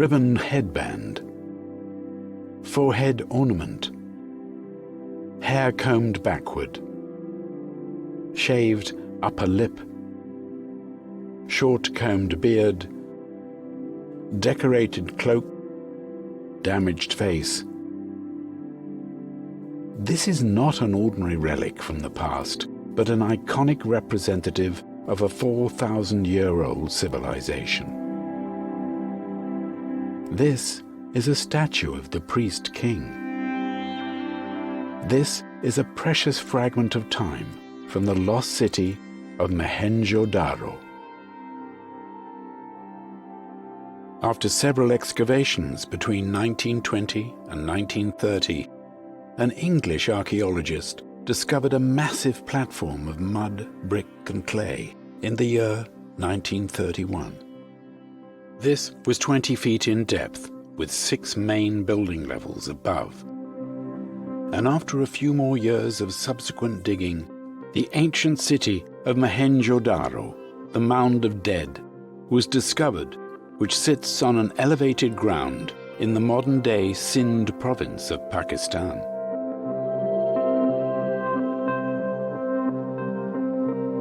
ribbon headband, forehead ornament, hair combed backward, shaved upper lip, short combed beard, decorated cloak, damaged face. This is not an ordinary relic from the past, but an iconic representative of a 4,000-year-old civilization. This is a statue of the priest king. This is a precious fragment of time from the lost city of MOHEJO DARO. After several excavations between 1920 and 1930, an English archaeologist discovered a massive platform of mud, brick and clay in the year 1931. This was 20 feet in depth, with 6 main building levels above. And after a few more years of subsequent digging, the ancient city of MOHEJO DARO, the Mound of Dead, was discovered, which sits on an elevated ground in the modern-day Sindh province of Pakistan.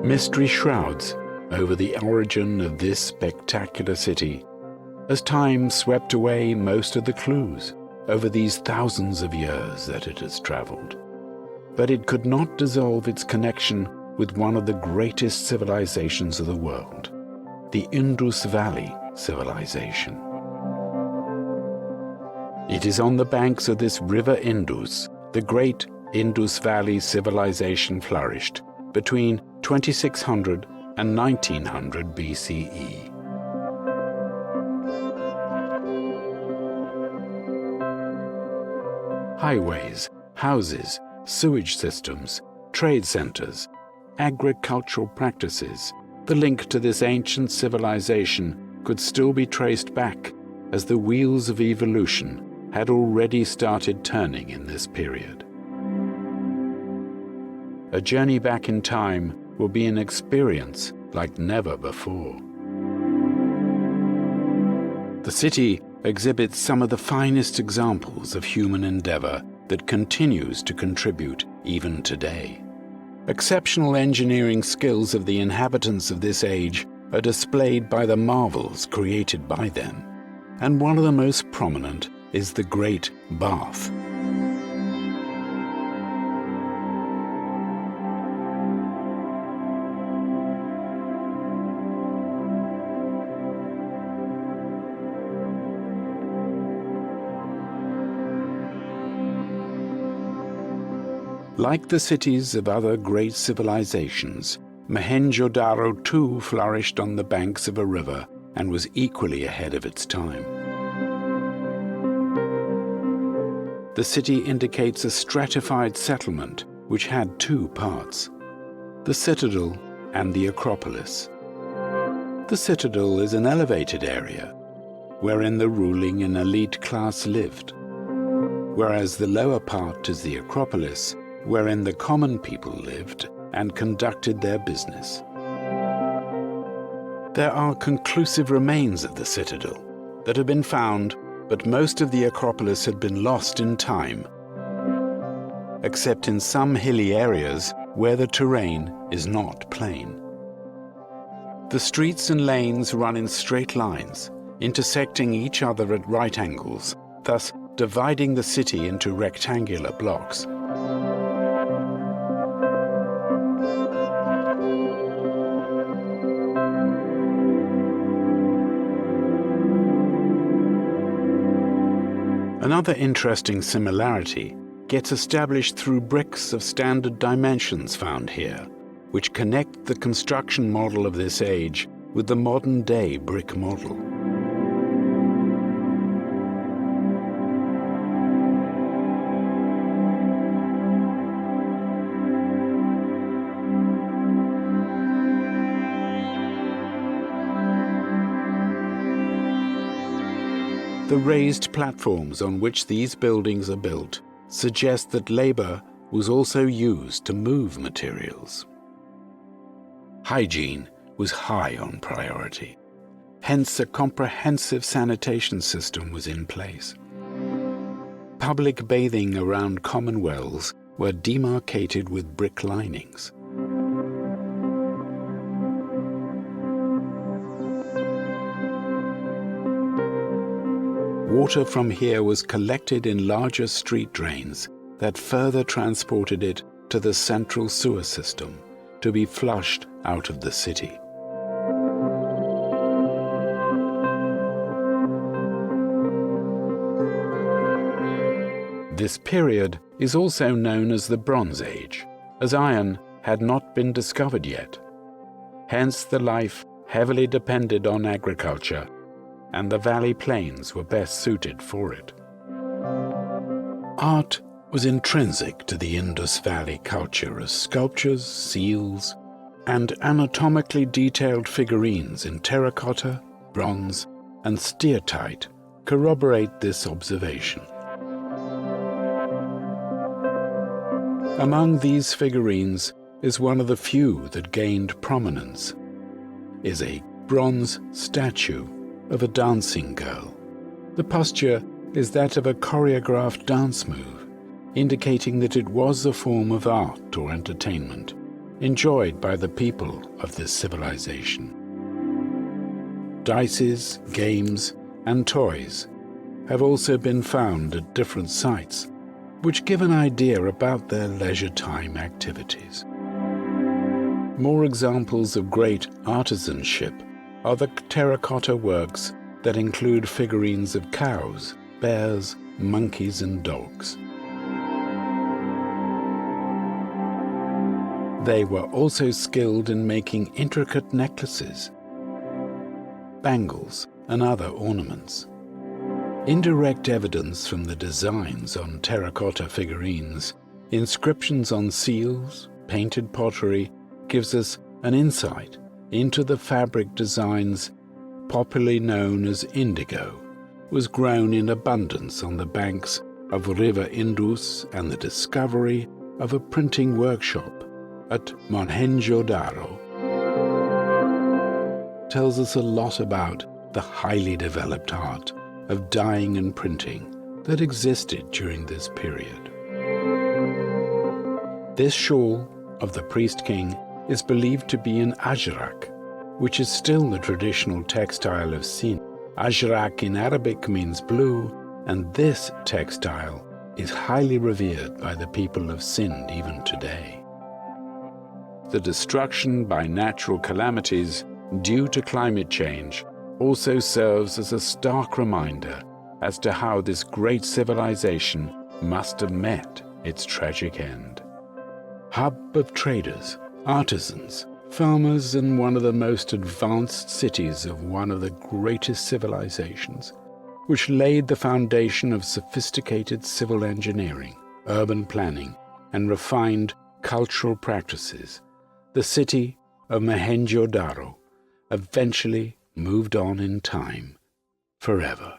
Mystery shrouds over the origin of this spectacular city, as time swept away most of the clues over these thousands of years that it has traveled. But it could not dissolve its connection with one of the greatest civilizations of the world, the Indus Valley civilization. It is on the banks of this river Indus the great Indus Valley civilization flourished between 2600 and 1900 BCE. Highways, houses, sewage systems, trade centers, agricultural practices, the link to this ancient civilization could still be traced back as the wheels of evolution had already started turning in this period. A journey back in time will be an experience like never before. The city exhibits some of the finest examples of human endeavor that continues to contribute even today. Exceptional engineering skills of the inhabitants of this age are displayed by the marvels created by them, and one of the most prominent is the Great Bath. Like the cities of other great civilizations, MOHEJO DARO too flourished on the banks of a river and was equally ahead of its time. The city indicates a stratified settlement which had 2 parts, the citadel and the Acropolis. The citadel is an elevated area wherein the ruling and elite class lived, whereas the lower part is the Acropolis, wherein the common people lived and conducted their business. There are conclusive remains of the citadel that have been found, but most of the Acropolis had been lost in time, except in some hilly areas where the terrain is not plain. The streets and lanes run in straight lines, intersecting each other at right angles, thus dividing the city into rectangular blocks. Another interesting similarity gets established through bricks of standard dimensions found here, which connect the construction model of this age with the modern-day brick model. The raised platforms on which these buildings are built suggest that labor was also used to move materials. Hygiene was high on priority. Hence, a comprehensive sanitation system was in place. Public bathing around common wells were demarcated with brick linings. Water from here was collected in larger street drains that further transported it to the central sewer system to be flushed out of the city. This period is also known as the Bronze Age, as iron had not been discovered yet. Hence the life heavily depended on agriculture, and the valley plains were best suited for it. Art was intrinsic to the Indus Valley culture as sculptures, seals, and anatomically detailed figurines in terracotta, bronze, and steatite corroborate this observation. Among these figurines is one of the few that gained prominence, is a bronze statue of a dancing girl. The posture is that of a choreographed dance move, indicating that it was a form of art or entertainment enjoyed by the people of this civilization. Dices, games, and toys have also been found at different sites, which give an idea about their leisure time activities. More examples of great artisanship are the terracotta works that include figurines of cows, bears, monkeys, and dogs. They were also skilled in making intricate necklaces, bangles, and other ornaments. Indirect evidence from the designs on terracotta figurines, inscriptions on seals, painted pottery, gives us an insight into the fabric designs popularly known as indigo, was grown in abundance on the banks of River Indus, and the discovery of a printing workshop at MOHEJO DARO tells us a lot about the highly developed art of dyeing and printing that existed during this period. This shawl of the priest king is believed to be an ajrak, which is still the traditional textile of Sind. Ajrak in Arabic means blue, and this textile is highly revered by the people of Sind even today. The destruction by natural calamities due to climate change also serves as a stark reminder as to how this great civilization must have met its tragic end. Hub of traders, artisans, farmers, and one of the most advanced cities of one of the greatest civilizations, which laid the foundation of sophisticated civil engineering, urban planning, and refined cultural practices, the city of MOHEJO DARO eventually moved on in time forever.